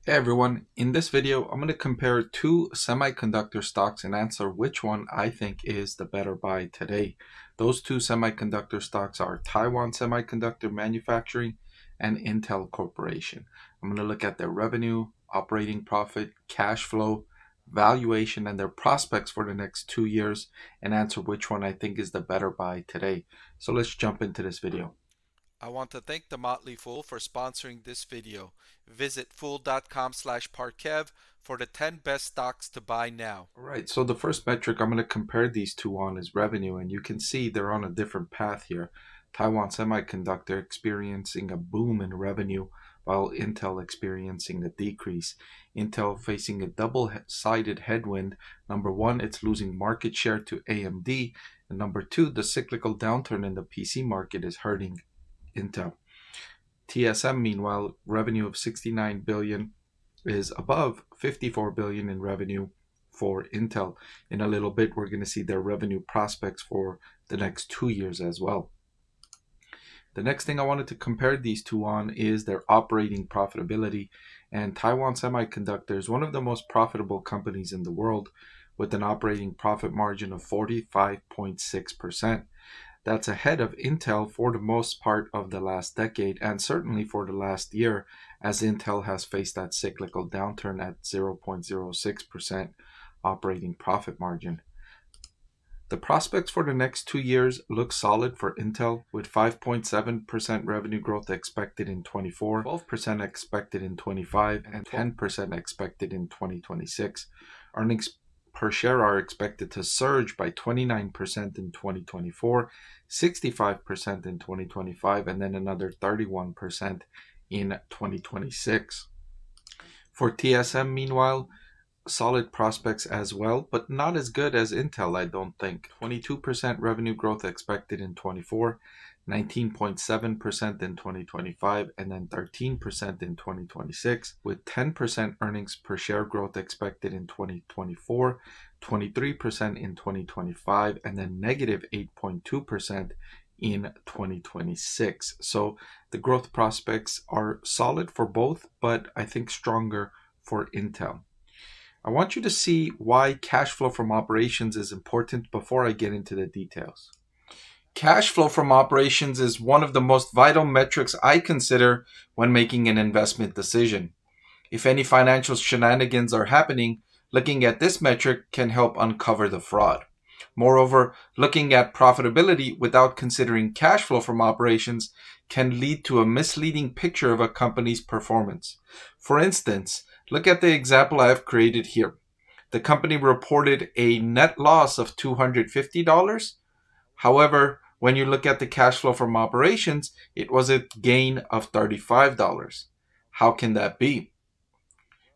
Hey everyone, in this video I'm going to compare two semiconductor stocks and answer which one I think is the better buy today. Those two semiconductor stocks are Taiwan Semiconductor Manufacturing and Intel Corporation. I'm going to look at their revenue, operating profit, cash flow, valuation, and their prospects for the next 2 years and answer which one I think is the better buy today. So let's jump into this video. I want to thank the Motley Fool for sponsoring this video. Visit fool.com/Parkev for the 10 best stocks to buy now. All right, so the first metric I'm going to compare these two on is revenue, and you can see they're on a different path here. Taiwan Semiconductor experiencing a boom in revenue, while Intel experiencing a decrease. Intel facing a double-sided headwind. Number one, it's losing market share to AMD, and number two, the cyclical downturn in the PC market is hurting Intel. TSM, meanwhile, revenue of 69 billion is above 54 billion in revenue for Intel. In a little bit, we're going to see their revenue prospects for the next 2 years as well. The next thing I wanted to compare these two on is their operating profitability. And Taiwan Semiconductor is one of the most profitable companies in the world with an operating profit margin of 45.6%. That's ahead of Intel for the most part of the last decade and certainly for the last year, as Intel has faced that cyclical downturn at 0.06% operating profit margin. The prospects for the next 2 years look solid for Intel, with 5.7% revenue growth expected in 24, 12% expected in 25, and 10% expected in 2026. Earnings per share are expected to surge by 29% in 2024, 65% in 2025, and then another 31% in 2026. For TSM, meanwhile, solid prospects as well, but not as good as Intel, I don't think. 22% revenue growth expected in 24, 19.7% in 2025, and then 13% in 2026, with 10% earnings per share growth expected in 2024, 23% in 2025, and then negative 8.2% in 2026. So the growth prospects are solid for both, but I think stronger for Intel. I want you to see why cash flow from operations is important before I get into the details. Cash flow from operations is one of the most vital metrics I consider when making an investment decision. If any financial shenanigans are happening, looking at this metric can help uncover the fraud. Moreover, looking at profitability without considering cash flow from operations can lead to a misleading picture of a company's performance. For instance, look at the example I have created here. The company reported a net loss of $250. However, when you look at the cash flow from operations, it was a gain of $35. How can that be?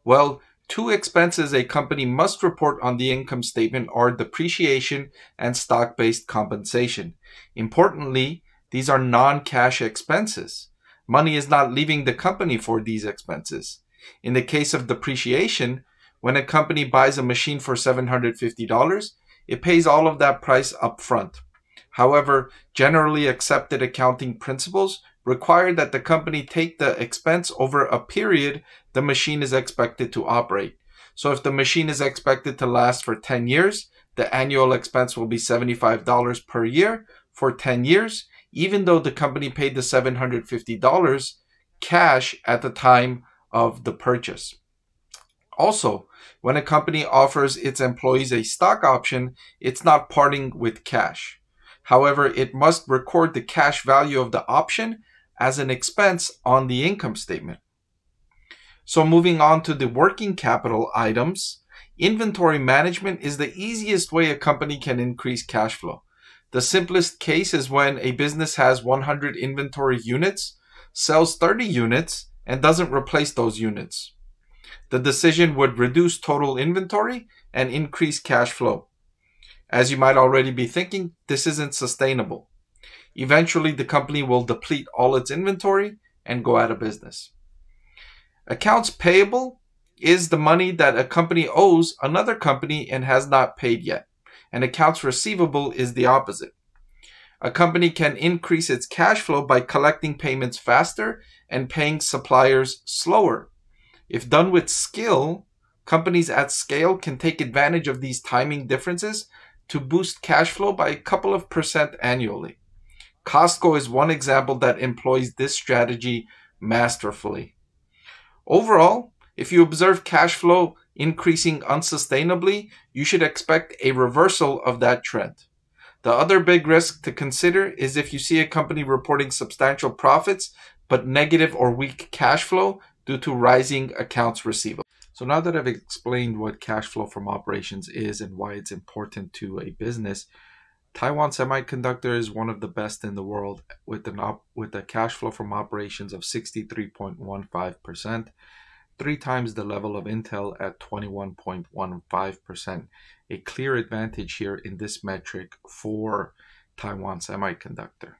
Well, two expenses a company must report on the income statement are depreciation and stock-based compensation. Importantly, these are non-cash expenses. Money is not leaving the company for these expenses. In the case of depreciation, when a company buys a machine for $750, it pays all of that price up front. However, generally accepted accounting principles require that the company take the expense over a period the machine is expected to operate. So if the machine is expected to last for 10 years, the annual expense will be $75 per year for 10 years, even though the company paid the $750 cash at the time of the purchase. Also, when a company offers its employees a stock option, it's not parting with cash. However, it must record the cash value of the option as an expense on the income statement. So moving on to the working capital items, inventory management is the easiest way a company can increase cash flow. The simplest case is when a business has 100 inventory units, sells 30 units, and doesn't replace those units. The decision would reduce total inventory and increase cash flow. As you might already be thinking, this isn't sustainable. Eventually, the company will deplete all its inventory and go out of business. Accounts payable is the money that a company owes another company and has not paid yet. And accounts receivable is the opposite. A company can increase its cash flow by collecting payments faster and paying suppliers slower. If done with skill, companies at scale can take advantage of these timing differences to boost cash flow by a couple of percent annually. Costco is one example that employs this strategy masterfully. Overall, if you observe cash flow increasing unsustainably, you should expect a reversal of that trend. The other big risk to consider is if you see a company reporting substantial profits but negative or weak cash flow due to rising accounts receivable. So now that I've explained what cash flow from operations is and why it's important to a business, Taiwan Semiconductor is one of the best in the world with a cash flow from operations of 63.15%, 3 times the level of Intel at 21.15%. A clear advantage here in this metric for Taiwan Semiconductor.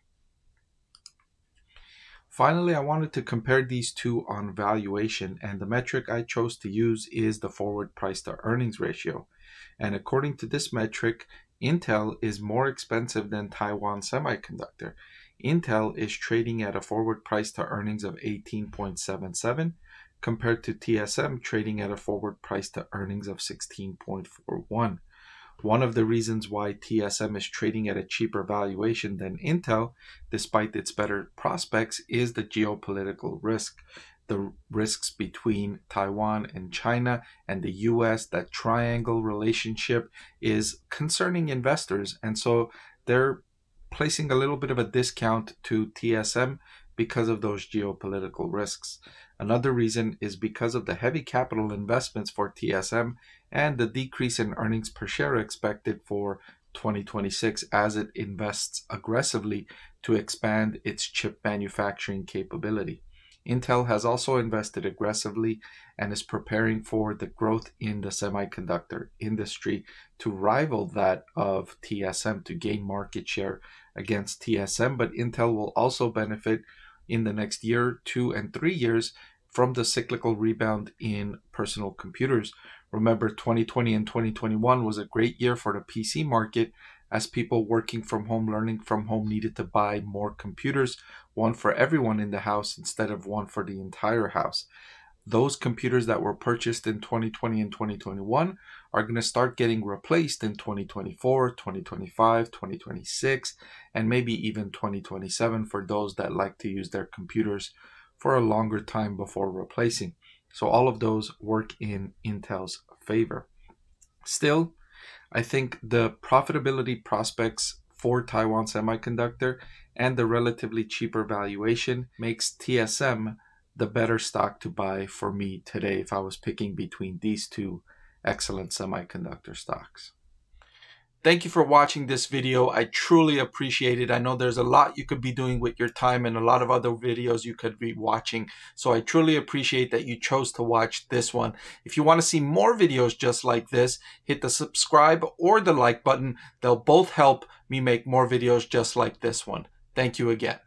Finally, I wanted to compare these two on valuation, and the metric I chose to use is the forward price to earnings ratio. And according to this metric, Intel is more expensive than Taiwan Semiconductor. Intel is trading at a forward price to earnings of 18.77 compared to TSM trading at a forward price to earnings of 16.41. One of the reasons why TSM is trading at a cheaper valuation than Intel, despite its better prospects, is the geopolitical risk. The risks between Taiwan and China and the US, that triangle relationship, is concerning investors. And so they're placing a little bit of a discount to TSM because of those geopolitical risks. Another reason is because of the heavy capital investments for TSM and the decrease in earnings per share expected for 2026 as it invests aggressively to expand its chip manufacturing capability. Intel has also invested aggressively and is preparing for the growth in the semiconductor industry to rival that of TSM, to gain market share against TSM. But Intel will also benefit in the next year, 2 and 3 years from the cyclical rebound in personal computers. Remember, 2020 and 2021 was a great year for the PC market as people working from home, learning from home needed to buy more computers, one for everyone in the house instead of one for the entire house. Those computers that were purchased in 2020 and 2021 are going to start getting replaced in 2024, 2025, 2026, and maybe even 2027 for those that like to use their computers for a longer time before replacing. So all of those work in Intel's favor. Still, I think the profitability prospects for Taiwan Semiconductor and the relatively cheaper valuation makes TSM the better stock to buy for me today if I was picking between these two excellent semiconductor stocks. Thank you for watching this video. I truly appreciate it. I know there's a lot you could be doing with your time and a lot of other videos you could be watching. So I truly appreciate that you chose to watch this one. If you want to see more videos just like this, hit the subscribe or the like button. They'll both help me make more videos just like this one. Thank you again.